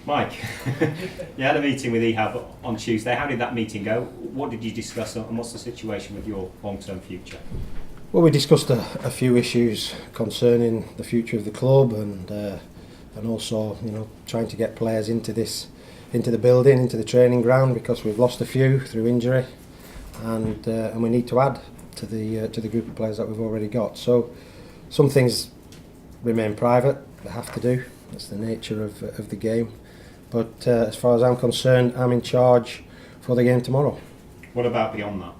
Mike, you had a meeting with EHAB on Tuesday. How did that meeting go? What did you discuss and what's the situation with your long-term future? Well, we discussed a few issues concerning the future of the club and also, trying to get players into the building, into the training ground, because we've lost a few through injury, and we need to add to the group of players that we've already got. So some things remain private; they have to do. That's the nature of the game. But as far as I'm concerned, I'm in charge for the game tomorrow. What about beyond that?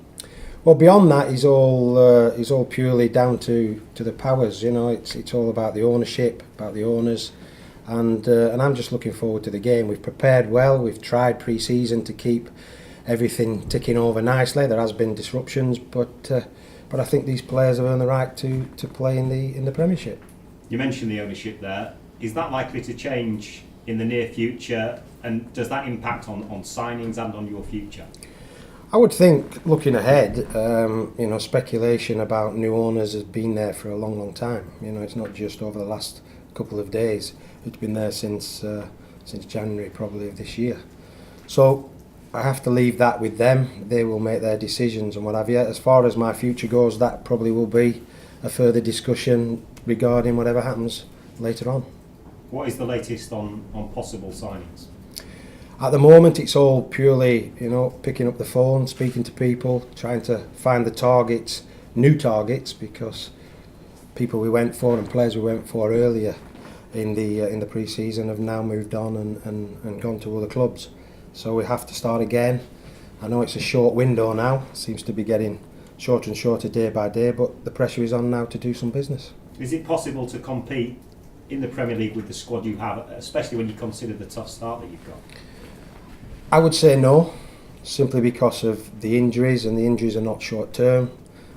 Well, beyond that is all purely down to the powers. It's all about the ownership, about the owners, and I'm just looking forward to the game. We've prepared well. We've tried pre-season to keep everything ticking over nicely. There has been disruptions, but I think these players have earned the right to play in the Premiership. You mentioned the ownership there. Is that likely to change in the near future, and does that impact on signings and on your future? I would think, looking ahead, speculation about new owners has been there for a long time. It's not just over the last couple of days. It's been there since January probably of this year. So I have to leave that with them. They will make their decisions and what have you. As far as my future goes, that probably will be a further discussion regarding whatever happens later on. What is the latest on possible signings? At the moment, it's all purely, picking up the phone, speaking to people, trying to find the targets, new targets, because people we went for and players we went for earlier in the pre-season have now moved on and gone to other clubs. So we have to start again. I know it's a short window now, seems to be getting shorter and shorter day by day, but the pressure is on now to do some business. Is it possible to compete in the Premier League with the squad you have, especially when you consider the tough start that you've got? I would say no, simply because of the injuries, and the injuries are not short term.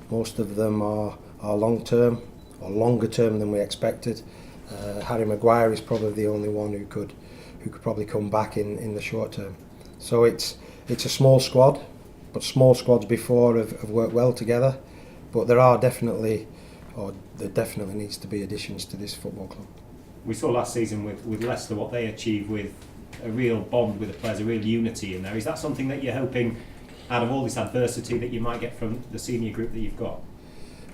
Most of them are long term or longer term than we expected. Harry Maguire is probably the only one who could probably come back in the short term. So it's a small squad, but small squads before have worked well together. But there definitely needs to be additions to this football club. We saw last season with Leicester what they achieved with a real bond with the players, a real unity in there. Is that something that you're hoping, out of all this adversity, that you might get from the senior group that you've got?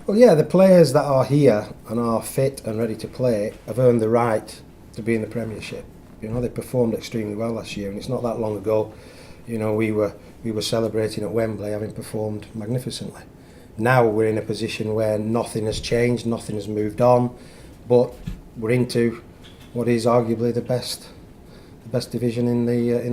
Well, yeah, the players that are here and are fit and ready to play have earned the right to be in the Premiership. They performed extremely well last year, and it's not that long ago. We were celebrating at Wembley, having performed magnificently. Now we're in a position where nothing has changed, nothing has moved on, but we're into what is arguably the best division in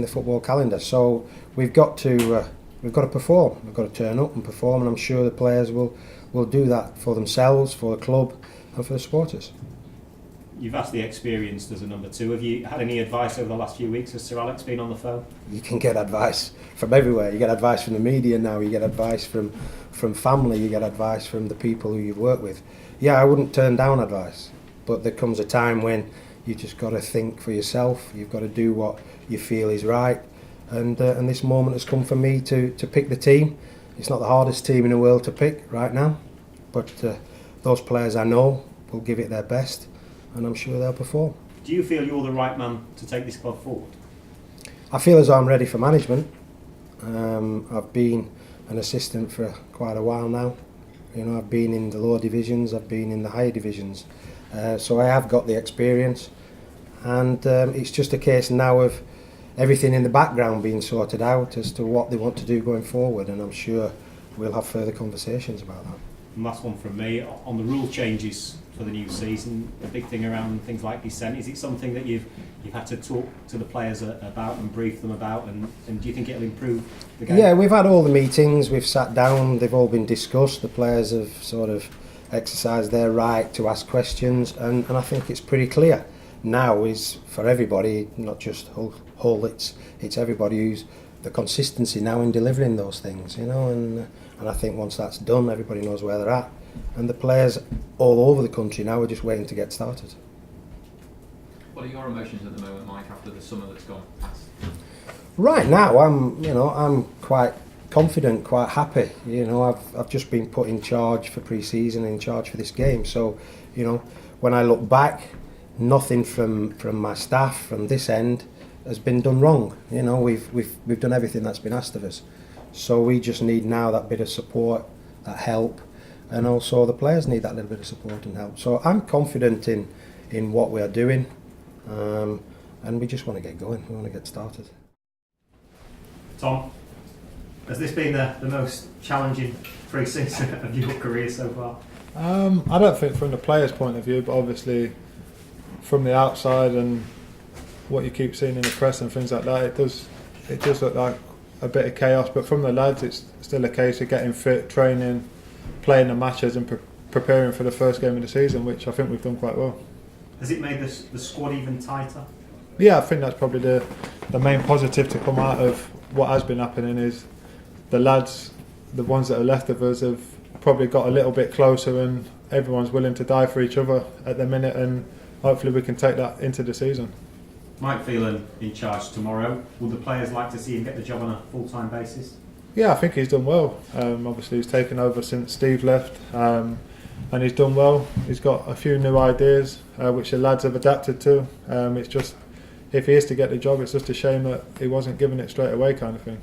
the football calendar. So we've got to perform. We've got to turn up and perform, and I'm sure the players will do that for themselves, for the club, and for the supporters. You've asked the experienced as a number two. Have you had any advice over the last few weeks? Has Sir Alex been on the phone? You can get advice from everywhere. You get advice from the media now. You get advice from family. You get advice from the people who you've worked with. Yeah, I wouldn't turn down advice, but there comes a time when you just got to think for yourself. You've got to do what you feel is right, and this moment has come for me to pick the team. It's not the hardest team in the world to pick right now, but those players I know will give it their best, and I'm sure they'll perform. Do you feel you're the right man to take this club forward? I feel as though I'm ready for management. I've been an assistant for quite a while now. I've been in the lower divisions, I've been in the higher divisions, so I have got the experience, and it's just a case now of everything in the background being sorted out as to what they want to do going forward, and I'm sure we'll have further conversations about that. And last one from me, on the rule changes for the new season, a big thing around things like dissent. Is it something that you've had to talk to the players about and brief them about, and do you think it'll improve the game? Yeah, we've had all the meetings, we've sat down, they've all been discussed. The players have sort of exercised their right to ask questions, and I think it's pretty clear now is for everybody, not just Hull, it's everybody who's the consistency now in delivering those things, and I think once that's done, everybody knows where they're at, and the players all over the country now are just waiting to get started. What are your emotions at the moment, Mike, after the summer that's gone past? Right now, I'm quite confident, quite happy. I've just been put in charge for pre-season, in charge for this game. So, when I look back, nothing from my staff, from this end, has been done wrong. You know, we've done everything that's been asked of us. So we just need now that bit of support, that help, and also the players need that little bit of support and help. So I'm confident in what we are doing, and we just want to get going. We want to get started. Tom, has this been the most challenging pre-season of your career so far? I don't think from the players' point of view, but obviously from the outside and what you keep seeing in the press and things like that, it does look like a bit of chaos. But from the lads, it's still a case of getting fit, training, playing the matches, and preparing for the first game of the season, which I think we've done quite well. Has it made the squad even tighter? Yeah, I think that's probably the main positive to come out of what has been happening is the lads, the ones that are left of us, have probably got a little bit closer, and everyone's willing to die for each other at the minute, and hopefully we can take that into the season. Mike Phelan in charge tomorrow. Would the players like to see him get the job on a full-time basis? Yeah, I think he's done well. Obviously he's taken over since Steve left, and he's done well. He's got a few new ideas which the lads have adapted to. It's just, if he is to get the job, it's just a shame that he wasn't given it straight away, kind of thing.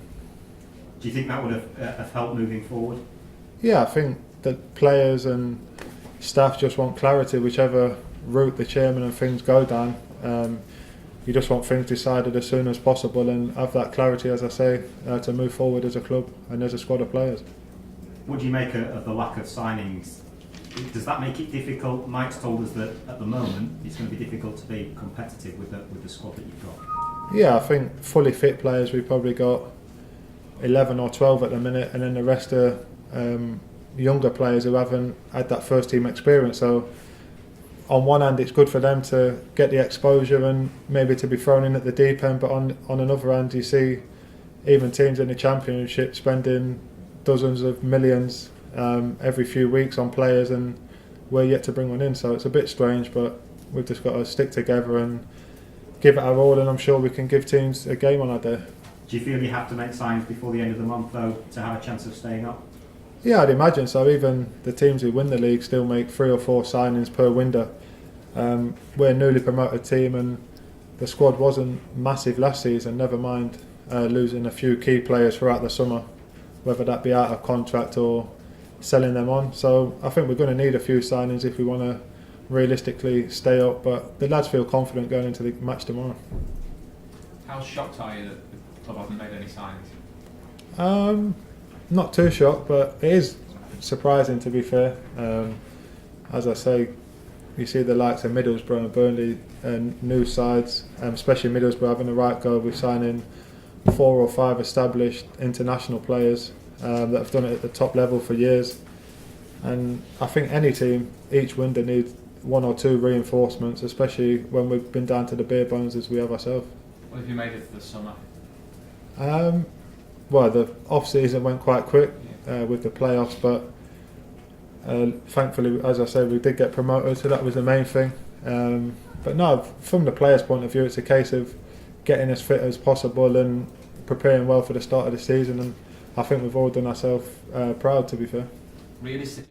Do you think that would have helped moving forward? Yeah, I think that players and staff just want clarity, whichever route the chairman and things go down. You just want things decided as soon as possible and have that clarity, as I say, to move forward as a club and as a squad of players. What do you make of the lack of signings? Does that make it difficult? Mike's told us that at the moment it's going to be difficult to be competitive with the squad that you've got. Yeah, I think fully fit players, we've probably got 11 or 12 at the minute, and then the rest are younger players who haven't had that first team experience. So on one hand it's good for them to get the exposure and maybe to be thrown in at the deep end, but on another hand you see even teams in the Championship spending dozens of millions every few weeks on players, and we're yet to bring one in. So it's a bit strange, but we've just got to stick together and give it our all, and I'm sure we can give teams a game on our day. Do you feel you have to make signings before the end of the month though to have a chance of staying up? Yeah, I'd imagine so. Even the teams who win the league still make 3 or 4 signings per window. We're a newly promoted team, and the squad wasn't massive last season, never mind losing a few key players throughout the summer, whether that be out of contract or selling them on. So I think we're going to need a few signings if we want to realistically stay up, but the lads feel confident going into the match tomorrow. How shocked are you that the club hasn't made any signings? Not too shocked, but it is surprising, to be fair. As I say, you see the likes of Middlesbrough and Burnley and new sides, especially Middlesbrough having the right go with signing 4 or 5 established international players that have done it at the top level for years. And I think any team, each window needs 1 or 2 reinforcements, especially when we've been down to the bare bones as we have ourselves. What have you made of the summer? Well, the off-season went quite quick with the playoffs, but thankfully, as I said, we did get promoted, so that was the main thing. But no, from the players' point of view, it's a case of getting as fit as possible and preparing well for the start of the season, and I think we've all done ourselves proud, to be fair. Realistically,